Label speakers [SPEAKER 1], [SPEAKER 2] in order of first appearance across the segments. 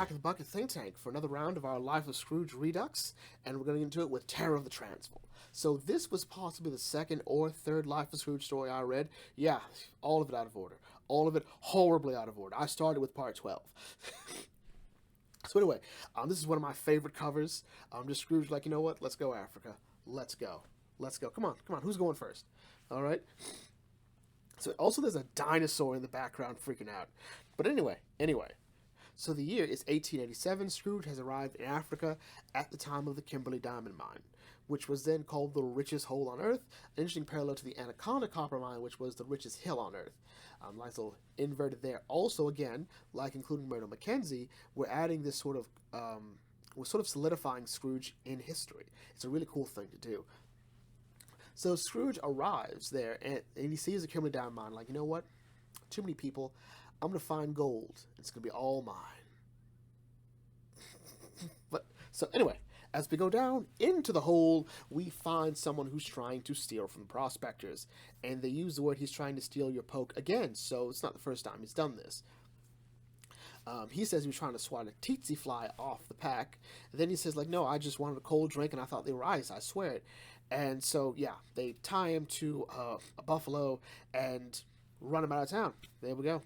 [SPEAKER 1] back in the bucket think tank for another round of our Life of Scrooge Redux, and we're going to get into it with Terror of the Transvaal. So this was possibly the second or third Life of Scrooge story I read. Yeah, all of it out of order. All of it horribly out of order. I started with part 12. So anyway, this is one of my favorite covers. Just Scrooge like, you know what? Let's go, Africa. Let's go. Let's go. Come on, come on. Who's going first? All right. So also there's a dinosaur in the background freaking out. But anyway. So the year is 1887. Scrooge has arrived in Africa at the time of the Kimberly Diamond Mine, which was then called the richest hole on Earth, an interesting parallel to the Anaconda Copper Mine, which was the richest hill on Earth. Nice little inverted there. Also, again, like including Myrtle Mackenzie, we're adding this we're sort of solidifying Scrooge in history. It's a really cool thing to do. So Scrooge arrives there, and he sees the Kimberly Diamond Mine, like, you know what? Too many people. I'm going to find gold. It's going to be all mine. But so anyway, as we go down into the hole, we find someone who's trying to steal from the prospectors. And they use the word he's trying to steal your poke again, so it's not the first time he's done this. He says he was trying to swat a tsetse fly off the pack. And then he says, like, no, I just wanted a cold drink and I thought they were ice, I swear it. And so, yeah, they tie him to a buffalo and run him out of town. There we go.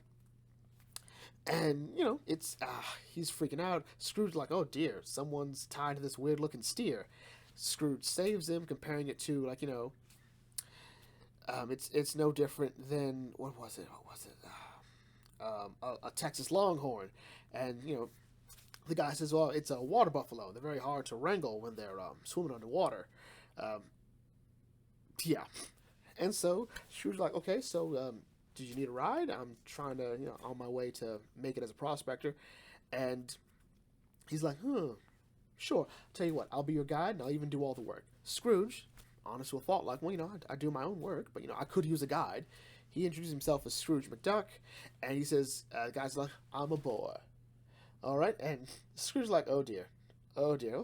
[SPEAKER 1] And, you know, he's freaking out. Scrooge's like, oh dear, someone's tied to this weird looking steer. Scrooge saves him, comparing it to, like, you know, it's no different than, what was it? A Texas Longhorn. And, you know, the guy says, well, it's a water buffalo. They're very hard to wrangle when they're swimming underwater. Yeah. And so Scrooge's like, okay, so did you need a ride? I'm trying to, you know, on my way to make it as a prospector. And he's like, sure. Tell you what, I'll be your guide and I'll even do all the work. Scrooge, honest with thought, like, well, you know, I do my own work, but, you know, I could use a guide. He introduces himself as Scrooge McDuck, and he says, the guy's like, I'm a boy. All right? And Scrooge's like, oh, dear. Oh, dear.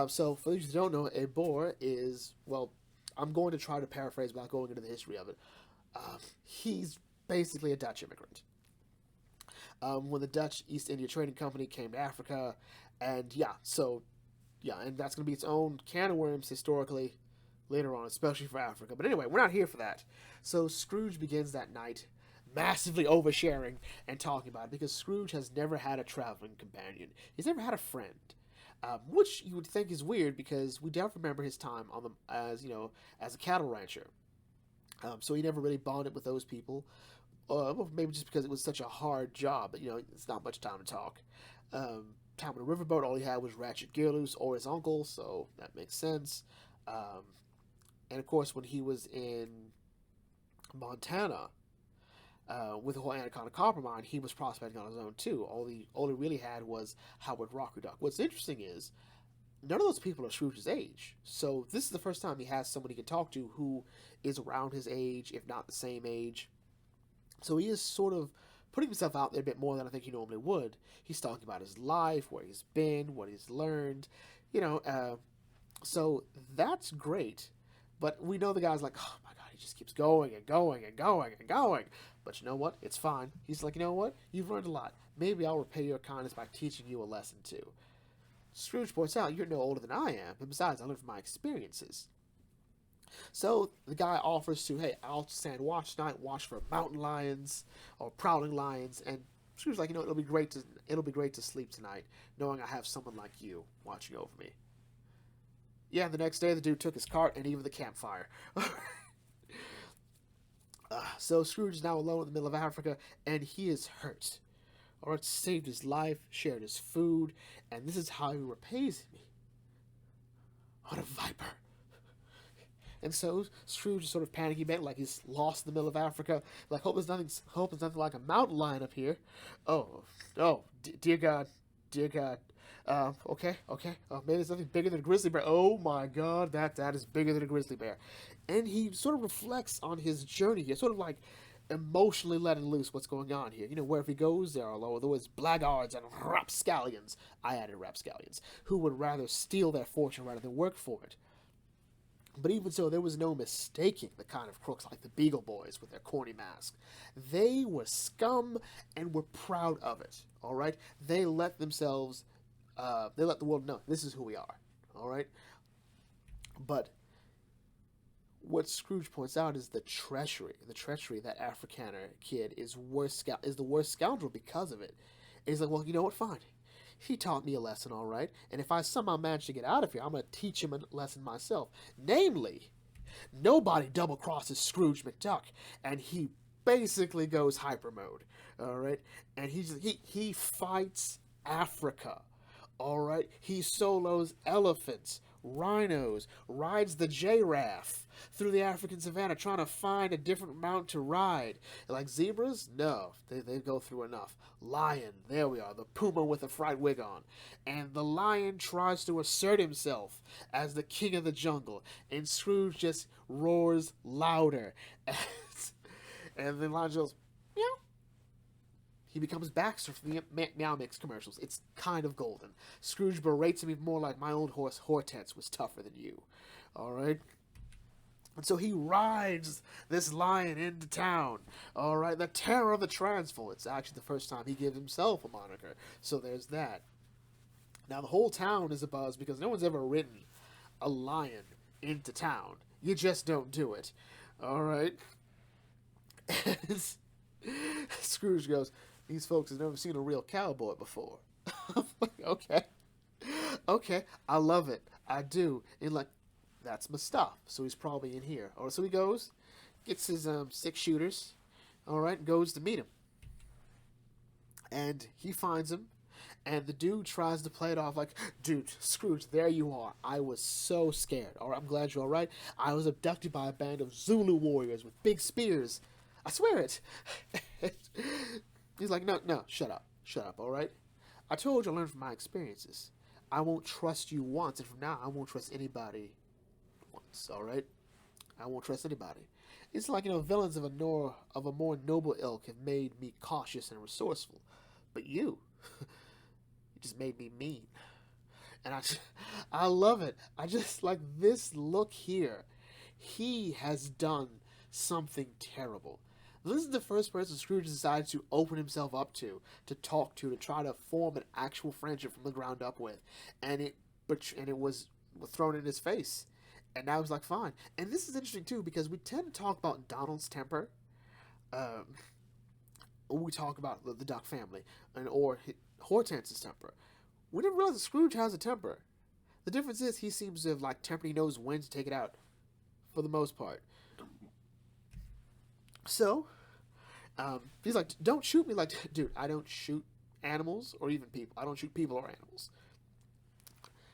[SPEAKER 1] So, for those who don't know, a boar is, well, I'm going to try to paraphrase without going into the history of it. He's basically a Dutch immigrant. When the Dutch East India Trading Company came to Africa, and and that's going to be its own can of worms historically later on, especially for Africa. But anyway, we're not here for that. So Scrooge begins that night massively oversharing and talking about it, because Scrooge has never had a traveling companion. He's never had a friend. Which you would think is weird, because we don't remember his time as a cattle rancher. So he never really bonded with those people. Well, maybe just because it was such a hard job, but, you know, it's not much time to talk. Time on the riverboat, all he had was Ratchet Gearloose or his uncle, so that makes sense. And of course, when he was in Montana, with the whole Anaconda Copper Mine, he was prospecting on his own too. All he really had was Howard Rocker-Duck. What's interesting is, none of those people are Scrooge's age. So this is the first time he has someone he can talk to who is around his age, if not the same age. So he is sort of putting himself out there a bit more than I think he normally would. He's talking about his life, where he's been, what he's learned, you know. So that's great. But we know the guy's like, oh my God, he just keeps going and going and going and going. But you know what? It's fine. He's like, you know what? You've learned a lot. Maybe I'll repay your kindness by teaching you a lesson too. Scrooge points out, you're no older than I am, and besides, I learned from my experiences. So the guy offers to, hey, I'll stand watch tonight, watch for mountain lions or prowling lions, and Scrooge's like, you know, it'll be great to sleep tonight, knowing I have someone like you watching over me. Yeah, the next day the dude took his cart and even the campfire. So Scrooge is now alone in the middle of Africa, and he is hurt. Alright, saved his life, shared his food, and this is how he repays me. What a viper. And so Scrooge is sort of panicking back, like he's lost in the middle of Africa. Like, hope there's nothing like a mountain lion up here. Dear God. Okay. Maybe there's something bigger than a grizzly bear. Oh my God, that is bigger than a grizzly bear. And he sort of reflects on his journey here, sort of like emotionally letting loose what's going on here. You know, wherever he goes, there are always blackguards and rapscallions. I added rapscallions, who would rather steal their fortune rather than work for it. But even so, there was no mistaking the kind of crooks like the Beagle Boys with their corny masks. They were scum and were proud of it. All right, they let themselves, they let the world know this is who we are. All right, but what Scrooge points out is the treachery. The treachery that Afrikaner kid is the worst scoundrel because of it. And he's like, well, you know what? Fine. He taught me a lesson, all right. And if I somehow manage to get out of here, I'm going to teach him a lesson myself. Namely, nobody double crosses Scrooge McDuck, and he basically goes hyper mode, all right. And he fights Africa, all right. He solos elephants, rhinos, rides the giraffe through the African savannah trying to find a different mount to ride. Like zebras? No, they go through enough. Lion, there we are, the puma with a fried wig on. And the lion tries to assert himself as the king of the jungle, and Scrooge just roars louder. And then lion goes, meow. He becomes Baxter from the Meow Mix commercials. It's kind of golden. Scrooge berates him even more like my own horse Hortense was tougher than you. All right? And so he rides this lion into town. All right? The terror of the Transvaal. It's actually the first time he gives himself a moniker. So there's that. Now the whole town is abuzz because no one's ever ridden a lion into town. You just don't do it. All right? Scrooge goes, these folks have never seen a real cowboy before. I'm like, okay, I love it, I do. And like, that's my stuff. So he's probably in here. Or so he goes, gets his 6 shooters, all right, and goes to meet him. And he finds him, and the dude tries to play it off like, dude, Scrooge, there you are. I was so scared. All right, I'm glad you're all right. I was abducted by a band of Zulu warriors with big spears. I swear it. He's like, no, shut up, all right? I told you I learned from my experiences. I won't trust you once, and from now I won't trust anybody once, all right? I won't trust anybody. It's like, villains of a more noble ilk have made me cautious and resourceful. But you just made me mean. And I love it. I just like this look here. He has done something terrible. This is the first person Scrooge decides to open himself up to talk to try to form an actual friendship from the ground up with. And it was thrown in his face. And now he's like, fine. And this is interesting, too, because we tend to talk about Donald's temper. When we talk about the Duck family, or Hortense's temper. We didn't realize that Scrooge has a temper. The difference is he seems to have, temper. He knows when to take it out, for the most part. So, he's like, don't shoot me. Like, dude, I don't shoot animals or even people. I don't shoot people or animals.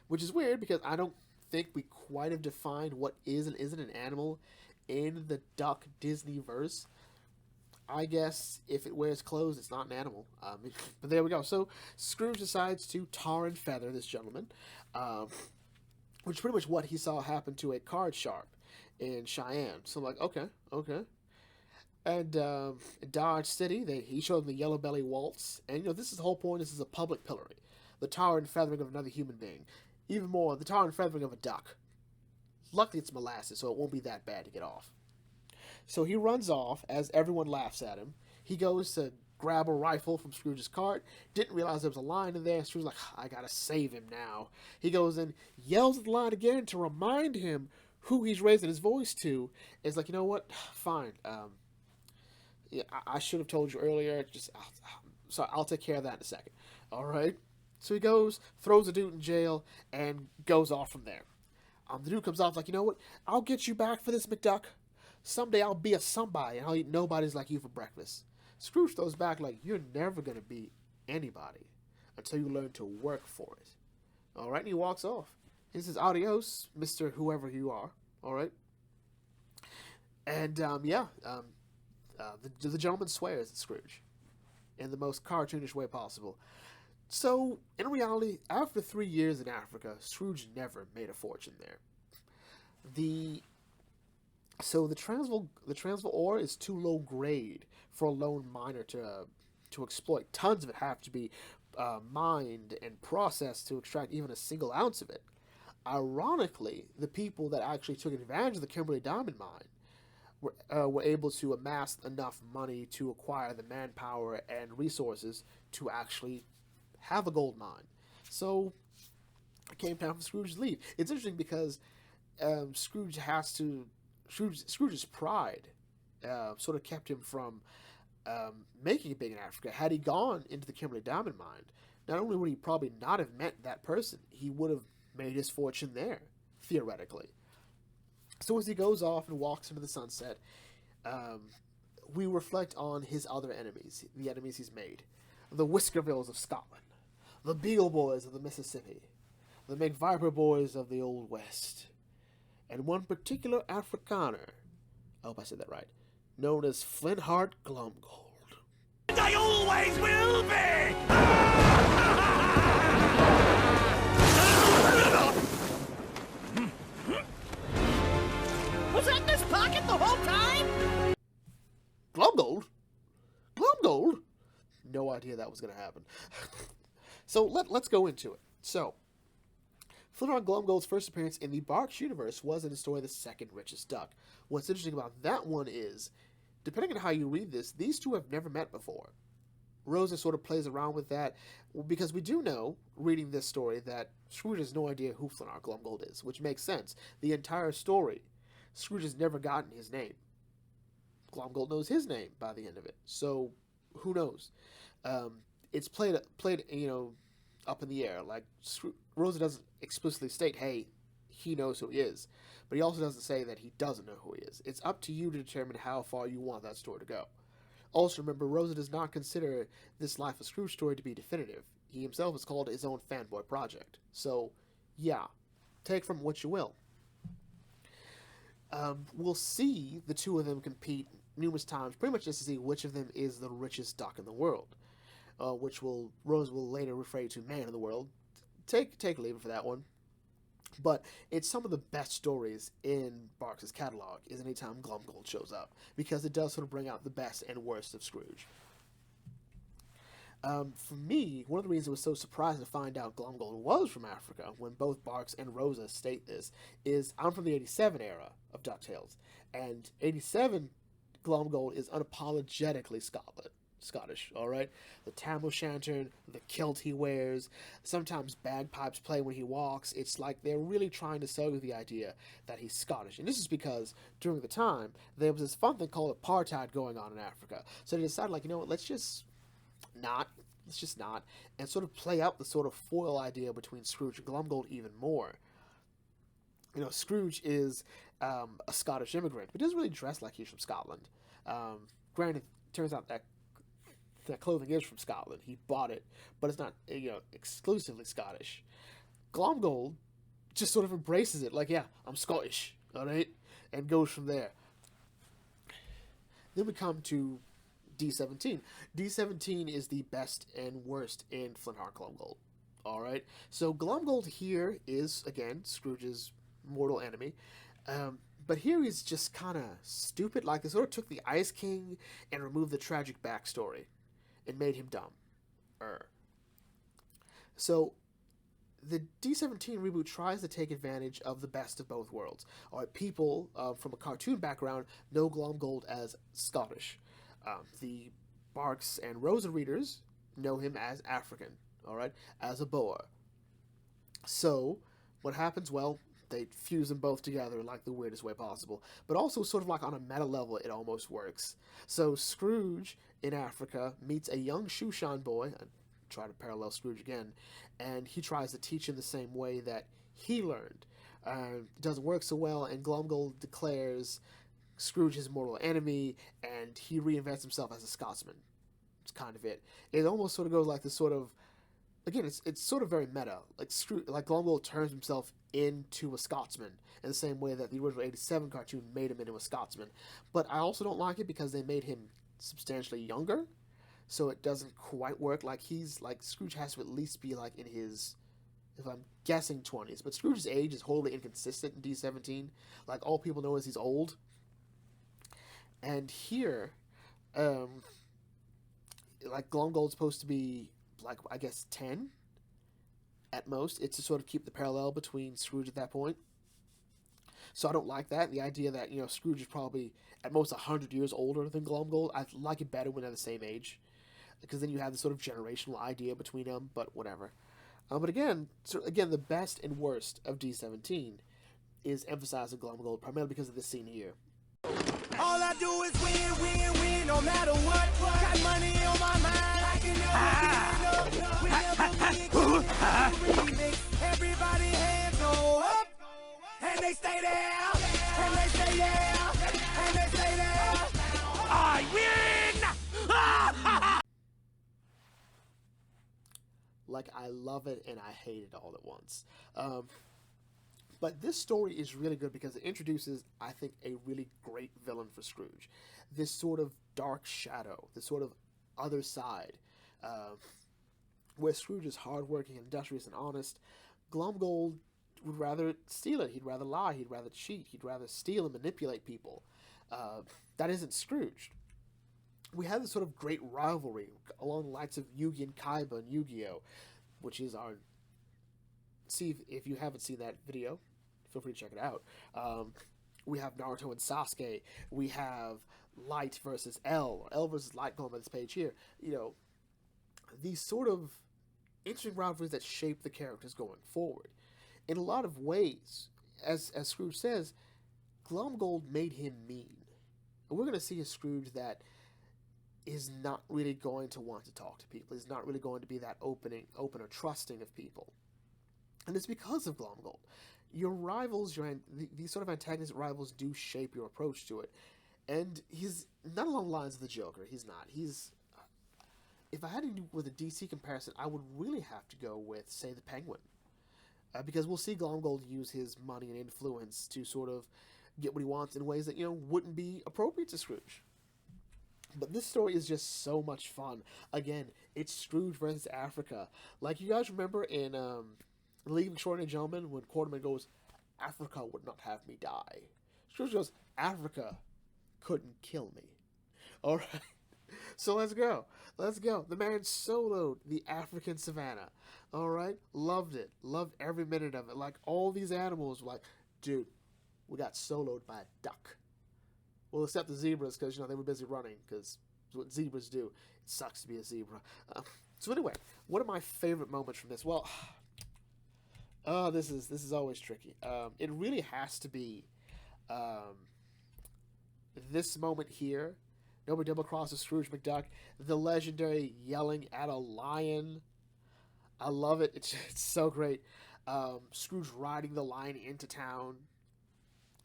[SPEAKER 1] Which is weird because I don't think we quite have defined what is and isn't an animal in the Duck Disney verse. I guess if it wears clothes, it's not an animal. But there we go. So Scrooge decides to tar and feather this gentleman, which is pretty much what he saw happen to a card sharp in Cheyenne. So I'm like, okay. And Dodge City, he showed them the Yellow Belly Waltz. And, this is the whole point. This is a public pillory. The tar and feathering of another human being. Even more, the tar and feathering of a duck. Luckily, it's molasses, so it won't be that bad to get off. So he runs off as everyone laughs at him. He goes to grab a rifle from Scrooge's cart. Didn't realize there was a lion in there. Scrooge's like, I gotta save him now. He goes and yells at the lion again to remind him who he's raising his voice to. It's like, you know what? Fine. Yeah, I should have told you earlier. I'll take care of that in a second. All right. So he goes, throws the dude in jail, and goes off from there. The dude comes off like, you know what? I'll get you back for this, McDuck. Someday I'll be a somebody, and I'll eat nobodies like you for breakfast. Scrooge throws back like, you're never going to be anybody until you learn to work for it. All right, and he walks off. He says, adios, Mr. Whoever you are. All right. And, the gentleman swears at Scrooge in the most cartoonish way possible. So, in reality, after 3 years in Africa, Scrooge never made a fortune there. The Transvaal ore is too low grade for a lone miner to exploit. Tons of it have to be mined and processed to extract even a single ounce of it. Ironically, the people that actually took advantage of the Kimberly Diamond Mine were able to amass enough money to acquire the manpower and resources to actually have a gold mine. So it came time for Scrooge to leave. It's interesting because Scrooge has to. Scrooge's pride sort of kept him from making it big in Africa. Had he gone into the Kimberley Diamond Mine, not only would he probably not have met that person, he would have made his fortune there, theoretically. So as he goes off and walks into the sunset, we reflect on his other enemies, the enemies he's made. The Whiskervilles of Scotland, the Beagle Boys of the Mississippi, the McViper Boys of the Old West, and one particular Afrikaner, I hope I said that right, known as Flintheart Glumgold.
[SPEAKER 2] And I always will be!
[SPEAKER 3] Was that in his pocket the whole time?
[SPEAKER 1] Glumgold? Glumgold? No idea that was going to happen. So let's go into it. So, Flintheart Glumgold's first appearance in the Barks universe was in the story The Second Richest Duck. What's interesting about that one is, depending on how you read this, these two have never met before. Rosa sort of plays around with that, because we do know, reading this story, that Scrooge has no idea who Flintheart Glumgold is, which makes sense. The entire story, Scrooge has never gotten his name. Glumgold knows his name by the end of it, so who knows? It's played, up in the air. Like, Rosa doesn't explicitly state, hey, he knows who he is, but he also doesn't say that he doesn't know who he is. It's up to you to determine how far you want that story to go. Also, remember, Rosa does not consider this Life of Scrooge story to be definitive. He himself has called it his own fanboy project. So, yeah, take from what you will. We'll see the two of them compete numerous times, pretty much just to see which of them is the richest duck in the world, which Rose will later refer to man of the world. Take a leave it for that one. But it's some of the best stories in Barks' catalog is anytime Glumgold shows up, because it does sort of bring out the best and worst of Scrooge. For me, one of the reasons I was so surprised to find out Glumgold was from Africa, when both Barks and Rosa state this, is I'm from the 87 era of DuckTales, and 87 Glumgold is unapologetically Scottish, alright? The tam o' shanter, the kilt he wears, sometimes bagpipes play when he walks. It's like they're really trying to sell you the idea that he's Scottish. And this is because, during the time, there was this fun thing called apartheid going on in Africa. So they decided, like, you know what, let's just not, and sort of play out the sort of foil idea between Scrooge and Glumgold even more. You know, Scrooge is a Scottish immigrant, but doesn't really dress like he's from Scotland. Granted, it turns out that clothing is from Scotland. He bought it, but it's not, exclusively Scottish. Glumgold just sort of embraces it, like, yeah, I'm Scottish, alright? And goes from there. Then we come to D17. D17 is the best and worst in Flintheart Glumgold, alright? So Glumgold here is, again, Scrooge's mortal enemy. But here he's just kind of stupid. Like, they sort of took the Ice King and removed the tragic backstory and made him dumb. So, the D17 reboot tries to take advantage of the best of both worlds. Alright, people from a cartoon background know Glumgold as Scottish. The Barks and Rosa readers know him as African, alright, as a Boer. So, what happens? Well, they fuse them both together in like the weirdest way possible. But also sort of like on a meta level, it almost works. So Scrooge in Africa meets a young Shushan boy, I try to parallel Scrooge again, and he tries to teach him the same way that he learned. It doesn't work so well, and Glumgold declares Scrooge his mortal enemy, and he reinvents himself as a Scotsman. It's kind of it. It almost sort of goes like this sort of, again, it's sort of very meta. Like Glumgold turns himself into a Scotsman in the same way that the original 87 cartoon made him into a Scotsman. But I also don't like it because they made him substantially younger, so it doesn't quite work. Like, Scrooge has to at least be like in his, if I'm guessing, 20s. But Scrooge's age is wholly inconsistent in D17. Like, all people know is he's old. And here, like, Glumgold's supposed to be, like, I guess 10, at most. It's to sort of keep the parallel between Scrooge at that point. So I don't like that. The idea that, you know, Scrooge is probably at most 100 years older than Glumgold. I like it better when they're the same age, because then you have this sort of generational idea between them, but whatever. But again, the best and worst of D17 is emphasizing Glumgold, primarily because of this scene here.
[SPEAKER 2] All I do is win, win, win, no matter what. Got money on my mind, I can never give up. We never remix. Everybody hands go up, and they stay there, and they stay there, and they stay there. I win!
[SPEAKER 1] Like, I love it and I hate it all at once. But this story is really good because it introduces, I think, a really great villain for Scrooge. This sort of dark shadow, this sort of other side, where Scrooge is hardworking, industrious, and honest. Glumgold would rather steal it. He'd rather lie. He'd rather cheat. He'd rather steal and manipulate people. That isn't Scrooge. We have this sort of great rivalry along the lines of Yugi and Kaiba and Yu-Gi-Oh!, which is our... See, if you haven't seen that video, feel free to check it out. We have Naruto and Sasuke. We have Light versus L, or L versus Light going on this page here. You know, these sort of interesting rivalries that shape the characters going forward. In a lot of ways, as Scrooge says, Glumgold made him mean. And we're going to see a Scrooge that is not really going to want to talk to people. He's not really going to be that open or trusting of people. And it's because of Glumgold. Your rivals, these sort of antagonistic rivals do shape your approach to it. And he's not along the lines of the Joker. He's not. He's... if I had to do with a DC comparison, I would really have to go with, say, the Penguin. Because we'll see Glumgold use his money and influence to sort of get what he wants in ways that, you know, wouldn't be appropriate to Scrooge. But this story is just so much fun. Again, it's Scrooge versus Africa. Like, you guys remember in League of Extraordinary Gentlemen when Quarterman goes, "Africa would not have me die." Scrooge goes, "Africa couldn't kill me." All right. So let's go. Let's go. The man soloed the African savannah. All right. Loved it. Loved every minute of it. Like, all these animals were like, dude, we got soloed by a duck. Well, except the zebras, because, you know, they were busy running, because it's what zebras do. It sucks to be a zebra. So anyway, one of my favorite moments from this, well, this is always tricky. It really has to be this moment here. Nobody double crosses Scrooge McDuck. The legendary yelling at a lion. I love it. It's so great. Scrooge riding the lion into town.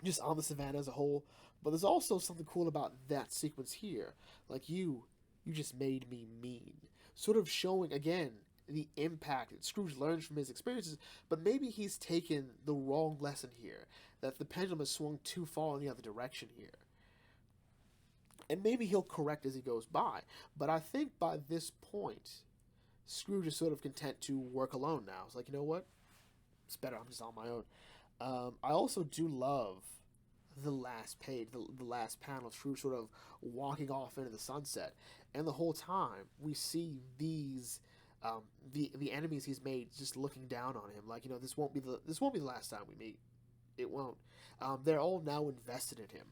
[SPEAKER 1] Just on the savannah as a whole. But there's also something cool about that sequence here. Like, you just made me mean. Sort of showing, again, the impact that Scrooge learns from his experiences, but maybe he's taken the wrong lesson here. That the pendulum has swung too far in the other direction here. And maybe he'll correct as he goes by. But I think by this point, Scrooge is sort of content to work alone now. It's like, you know what? It's better, I'm just on my own. I also do love the last page, the last panel of Scrooge sort of walking off into the sunset. And the whole time, we see these... the enemies he's made just looking down on him. Like, you know, this won't be the last time we meet. It won't. They're all now invested in him.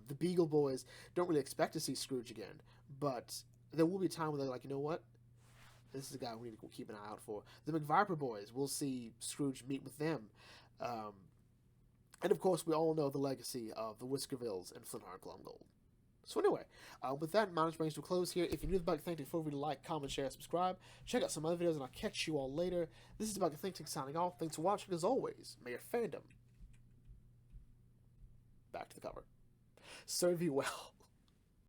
[SPEAKER 1] The Beagle Boys don't really expect to see Scrooge again, but there will be a time where they're like, you know what? This is a guy we need to keep an eye out for. The McViper Boys, we'll see Scrooge meet with them. And of course, we all know the legacy of the Whiskervilles and Flintheart Glumgold. So anyway, with that in mind, brings to a close here. If you're new to the Bucket Think Tank, feel free to like, comment, share, subscribe. Check out some other videos, and I'll catch you all later. This is the Bucket Think Tank signing off. Thanks for watching. As always, may your fandom, back to the cover, serve you well.